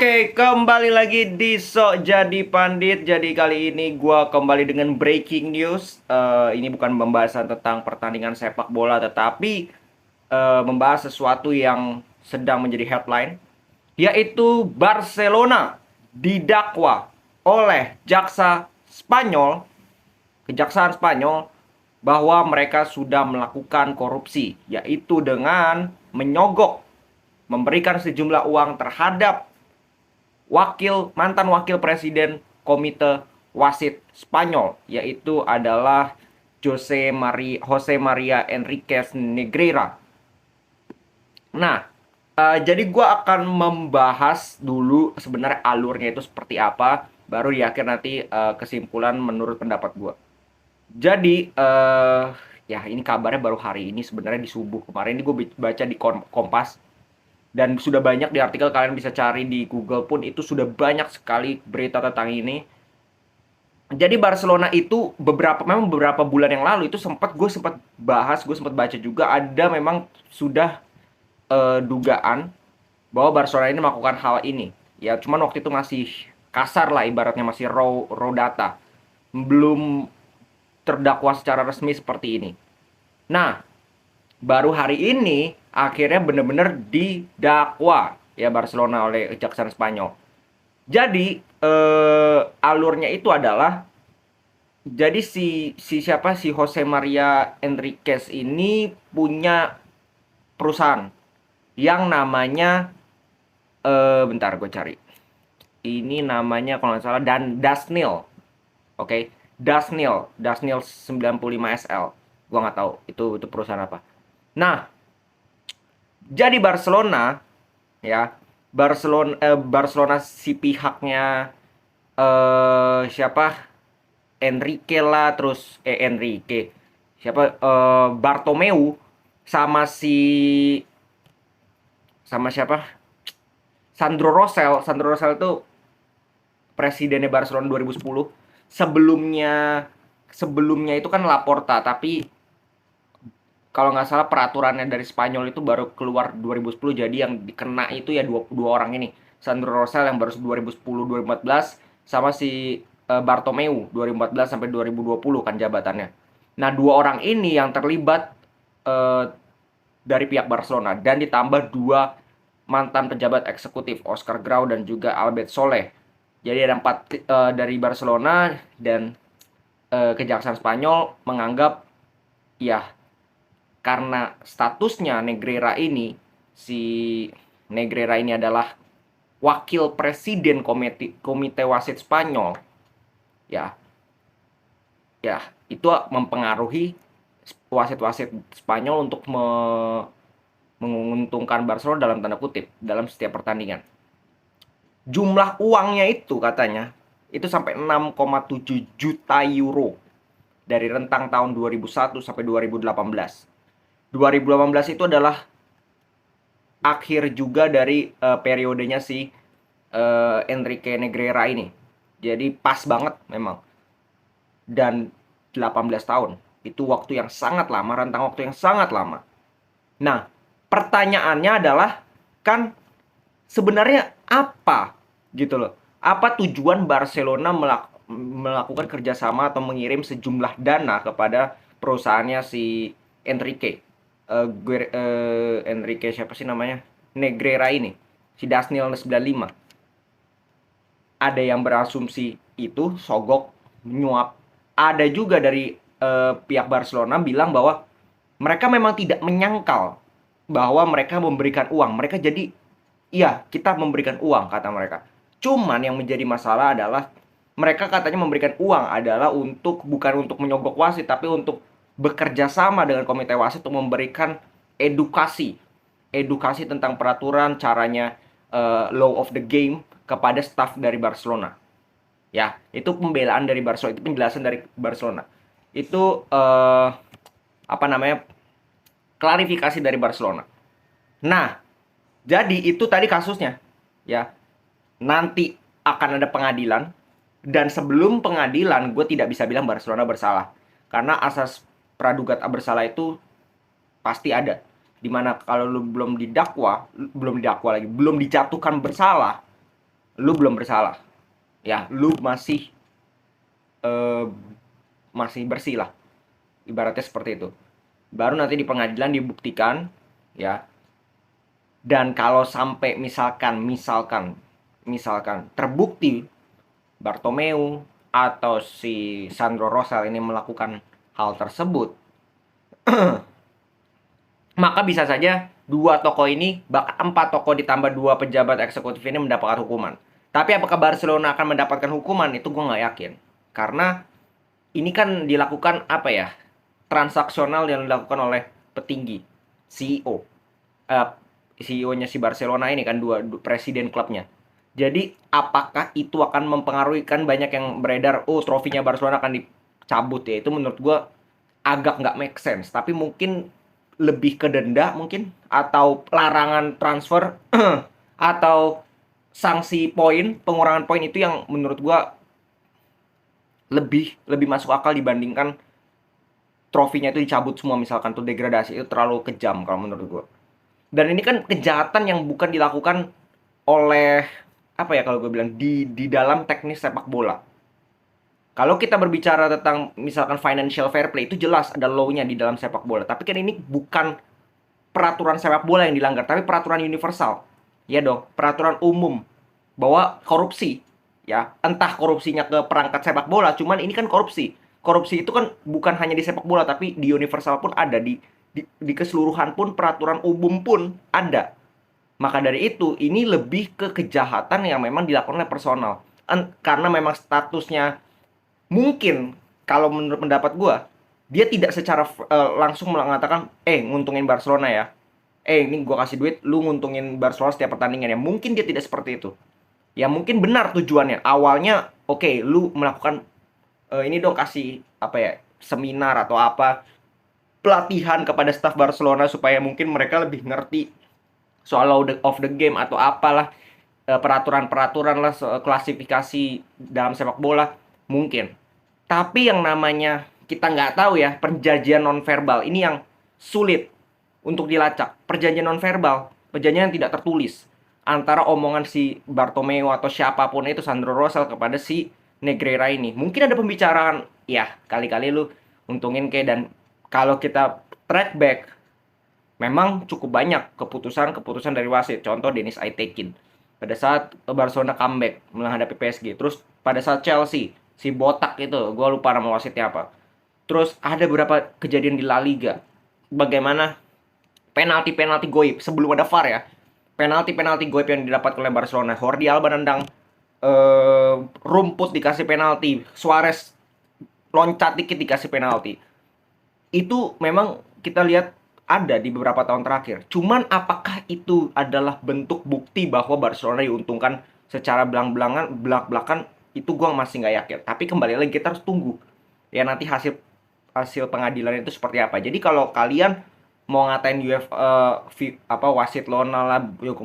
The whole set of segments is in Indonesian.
Oke, kembali lagi di Sok Jadi Pandit. Jadi kali ini gua kembali dengan breaking news. Ini bukan pembahasan tentang pertandingan sepak bola, tetapi membahas sesuatu yang sedang menjadi headline, yaitu Barcelona didakwa oleh kejaksaan Spanyol bahwa mereka sudah melakukan korupsi, yaitu dengan menyogok, memberikan sejumlah uang terhadap mantan wakil presiden komite wasit Spanyol, yaitu adalah Jose Maria Enriquez Negreira. Nah, jadi gue akan membahas dulu sebenarnya alurnya itu seperti apa, baru di akhir nanti kesimpulan menurut pendapat gue. Jadi ya ini kabarnya baru hari ini, sebenarnya di subuh kemarin ini gue baca di Kompas. Dan sudah banyak di artikel, kalian bisa cari di Google pun, itu sudah banyak sekali berita tentang ini. Jadi Barcelona itu beberapa bulan yang lalu itu gue sempat bahas, gue sempat baca juga, ada memang sudah dugaan bahwa Barcelona ini melakukan hal ini. Ya cuman waktu itu masih kasar lah, ibaratnya masih raw data. Belum terdakwa secara resmi seperti ini. Nah, baru hari ini akhirnya benar-benar didakwa ya Barcelona oleh kejaksaan Spanyol. Jadi alurnya itu adalah, jadi si Jose Maria Enriquez ini punya perusahaan yang namanya bentar gue cari. Ini namanya kalau nggak salah Dasnil. Oke, Dasnil 95 SL. Gua nggak tahu itu perusahaan apa. Nah, jadi Barcelona si pihaknya siapa, Enrique lah, terus Enrique siapa, Bartomeu, sama siapa, Sandro Rosell itu presidennya Barcelona 2010. Sebelumnya itu kan Laporta, tapi kalau nggak salah peraturannya dari Spanyol itu baru keluar 2010. Jadi yang dikena itu ya dua orang ini, Sandro Rosell yang baru 2010-2014, sama si Bartomeu 2014 sampai 2020 kan jabatannya. Nah, dua orang ini yang terlibat dari pihak Barcelona, dan ditambah dua mantan pejabat eksekutif, Oscar Grau dan juga Albert Soleh. Jadi ada 4 dari Barcelona, dan kejaksaan Spanyol menganggap ya karena statusnya si Negreira ini adalah wakil presiden komite wasit Spanyol, ya itu mempengaruhi wasit-wasit Spanyol untuk menguntungkan Barcelona dalam tanda kutip dalam setiap pertandingan. Jumlah uangnya itu katanya itu sampai 6,7 juta euro dari rentang tahun 2001 sampai 2018. 2018 itu adalah akhir juga dari periodenya si Enrique Negreira ini. Jadi pas banget memang. Dan 18 tahun. Itu waktu yang sangat lama, rentang waktu yang sangat lama. Nah, pertanyaannya adalah, kan sebenarnya apa gitu loh. Apa tujuan Barcelona melakukan kerjasama atau mengirim sejumlah dana kepada perusahaannya si Enrique? Enrique siapa sih namanya? Negreira ini. Si Dasnil 95. Ada yang berasumsi itu sogok, menyuap. Ada juga dari pihak Barcelona bilang bahwa mereka memang tidak menyangkal bahwa mereka memberikan uang. Mereka jadi, iya kita memberikan uang kata mereka. Cuman yang menjadi masalah adalah mereka katanya memberikan uang adalah bukan untuk menyogok wasit, tapi untuk bekerja sama dengan komite wasit untuk memberikan edukasi tentang peraturan, caranya, law of the game kepada staff dari Barcelona. Ya, itu pembelaan dari Barcelona, itu penjelasan dari Barcelona. Itu klarifikasi dari Barcelona. Nah, jadi itu tadi kasusnya, ya. Nanti akan ada pengadilan, dan sebelum pengadilan gue tidak bisa bilang Barcelona bersalah, karena asas praduga bersalah itu pasti ada. Dimana kalau lu belum dijatuhkan bersalah, lu belum bersalah. Ya, lu eh, masih bersih lah. Ibaratnya seperti itu. Baru nanti di pengadilan dibuktikan, ya. Dan kalau sampai misalkan terbukti Bartomeu atau si Sandro Rosell ini melakukan hal tersebut, maka bisa saja dua tokoh ini, bahkan 4 tokoh ditambah 2 pejabat eksekutif ini mendapatkan hukuman. Tapi apakah Barcelona akan mendapatkan hukuman? Itu gue nggak yakin. Karena ini kan dilakukan apa ya? Transaksional yang dilakukan oleh petinggi CEO. CEO-nya si Barcelona ini kan presiden klubnya. Jadi apakah itu akan mempengaruhi, kan banyak yang beredar, oh trofinya Barcelona akan dicabut ya. Itu menurut gue agak nggak make sense. Tapi mungkin lebih ke denda mungkin, atau larangan transfer, atau sanksi poin, pengurangan poin, itu yang menurut gua lebih masuk akal dibandingkan trofinya itu dicabut semua, misalkan tuh degradasi. Itu terlalu kejam kalau menurut gua. Dan ini kan kejahatan yang bukan dilakukan oleh apa ya, kalau gue bilang di dalam teknis sepak bola. Kalau kita berbicara tentang misalkan financial fair play, itu jelas ada law-nya di dalam sepak bola. Tapi kan ini bukan peraturan sepak bola yang dilanggar, tapi peraturan universal. Ya dong, peraturan umum bahwa korupsi, ya, entah korupsinya ke perangkat sepak bola, cuman ini kan korupsi. Korupsi itu kan bukan hanya di sepak bola, tapi di universal pun ada, di keseluruhan pun, peraturan umum pun ada. Maka dari itu, ini lebih ke kejahatan yang memang dilakukan oleh personal. Karena memang statusnya, mungkin kalau menurut pendapat gue, dia tidak secara langsung mengatakan, nguntungin Barcelona ya. Ini gue kasih duit, lu nguntungin Barcelona setiap pertandingan ya. Mungkin dia tidak seperti itu. Ya mungkin benar tujuannya. Awalnya, oke, lu melakukan ini dong, kasih apa ya, seminar atau apa, pelatihan kepada staf Barcelona supaya mungkin mereka lebih ngerti soal of the game atau apalah, peraturan-peraturan lah, klasifikasi dalam sepak bola mungkin. Tapi yang namanya kita nggak tahu ya, perjanjian nonverbal ini yang sulit untuk dilacak. Perjanjian nonverbal, perjanjian yang tidak tertulis antara omongan si Bartomeu atau siapapun itu, Sandro Rosell, kepada si Negreira ini. Mungkin ada pembicaraan, ya kali-kali lu untungin kayak, dan kalau kita track back, memang cukup banyak keputusan dari wasit. Contoh Dennis Aitekin pada saat Barcelona comeback menghadapi PSG. Terus pada saat Chelsea, si botak itu, gue lupa nama wasitnya apa. Terus ada beberapa kejadian di La Liga, bagaimana penalti goib sebelum ada VAR ya. Penalti goib yang didapat oleh Barcelona. Jordi Alba nendang rumput dikasih penalti. Suarez loncat dikit dikasih penalti. Itu memang kita lihat ada di beberapa tahun terakhir. Cuman apakah itu adalah bentuk bukti bahwa Barcelona diuntungkan secara belak-belakan, itu gue masih nggak yakin. Tapi kembali lagi kita harus tunggu ya nanti hasil pengadilan itu seperti apa. Jadi kalau kalian mau ngatain wasit Lona lah,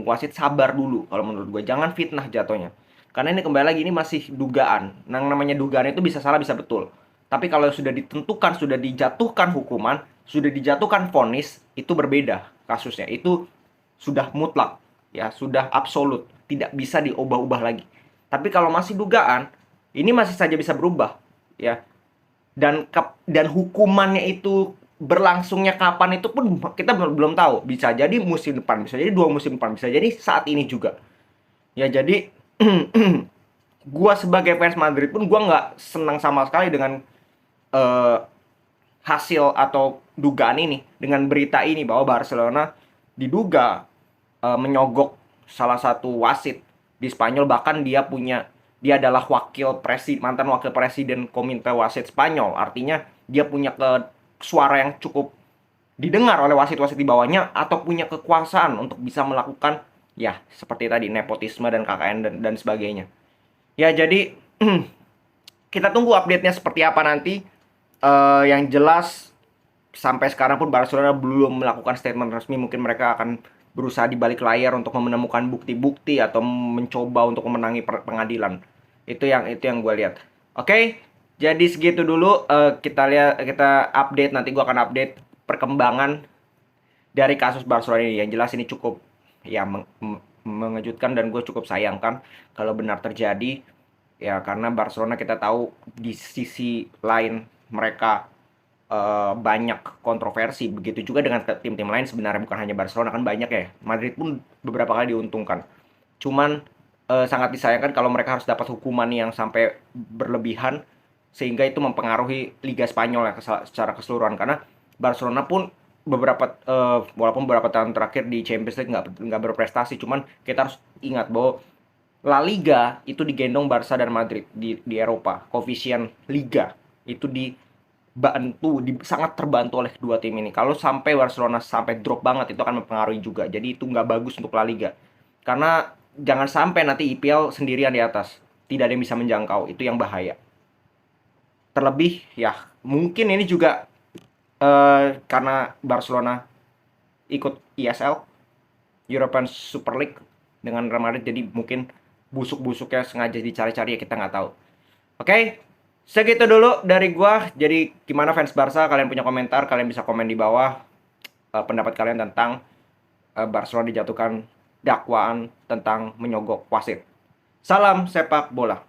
wasit, sabar dulu kalau menurut gue. Jangan fitnah jatuhnya. Karena ini kembali lagi, ini masih dugaan. Yang namanya dugaan itu bisa salah bisa betul. Tapi kalau sudah ditentukan, sudah dijatuhkan hukuman, sudah dijatuhkan vonis, itu berbeda kasusnya. Itu sudah mutlak, ya, sudah absolut, tidak bisa diubah-ubah lagi. Tapi kalau masih dugaan, ini masih saja bisa berubah, ya. Dan hukumannya itu berlangsungnya kapan itu pun kita belum tahu. Bisa jadi musim depan, bisa jadi 2 musim depan, bisa jadi saat ini juga. Ya jadi gua sebagai fans Madrid pun gua nggak senang sama sekali dengan hasil atau dugaan ini, dengan berita ini bahwa Barcelona diduga menyogok salah satu wasit di Spanyol. Bahkan dia adalah mantan wakil presiden Komite Wasit Spanyol. Artinya dia punya suara yang cukup didengar oleh wasit-wasit di bawahnya, atau punya kekuasaan untuk bisa melakukan ya seperti tadi nepotisme dan KKN dan sebagainya. Ya jadi kita tunggu update-nya seperti apa nanti. Yang jelas sampai sekarang pun Barcelona belum melakukan statement resmi. Mungkin mereka akan berusaha di balik layar untuk menemukan bukti-bukti atau mencoba untuk memenangi pengadilan. Itu yang gue lihat. Oke, jadi segitu dulu. Kita update, nanti gue akan update perkembangan dari kasus Barcelona ini. Yang jelas ini cukup ya mengejutkan dan gue cukup sayangkan kalau benar terjadi. Ya karena Barcelona kita tahu di sisi lain mereka banyak kontroversi. Begitu juga dengan tim-tim lain sebenarnya, bukan hanya Barcelona, kan banyak ya. Madrid pun beberapa kali diuntungkan. Cuman sangat disayangkan kalau mereka harus dapat hukuman yang sampai berlebihan sehingga itu mempengaruhi Liga Spanyol ya secara keseluruhan, karena Barcelona pun walaupun beberapa tahun terakhir di Champions League nggak berprestasi, cuman kita harus ingat bahwa La Liga itu digendong Barca dan Madrid di Eropa. Koefisien Liga itu sangat terbantu oleh kedua tim ini. Kalau sampai Barcelona sampai drop banget, itu akan mempengaruhi juga. Jadi itu nggak bagus untuk La Liga. Karena jangan sampai nanti IPL sendirian di atas. Tidak ada yang bisa menjangkau. Itu yang bahaya. Terlebih ya mungkin ini juga karena Barcelona ikut ESL, European Super League dengan Real Madrid, jadi mungkin busuk-busuknya sengaja dicari-cari, ya kita nggak tahu. Oke, segitu dulu dari gua. Jadi gimana fans Barca? Kalian punya komentar, kalian bisa komen di bawah pendapat kalian tentang Barcelona dijatuhkan dakwaan tentang menyogok wasit. Salam sepak bola.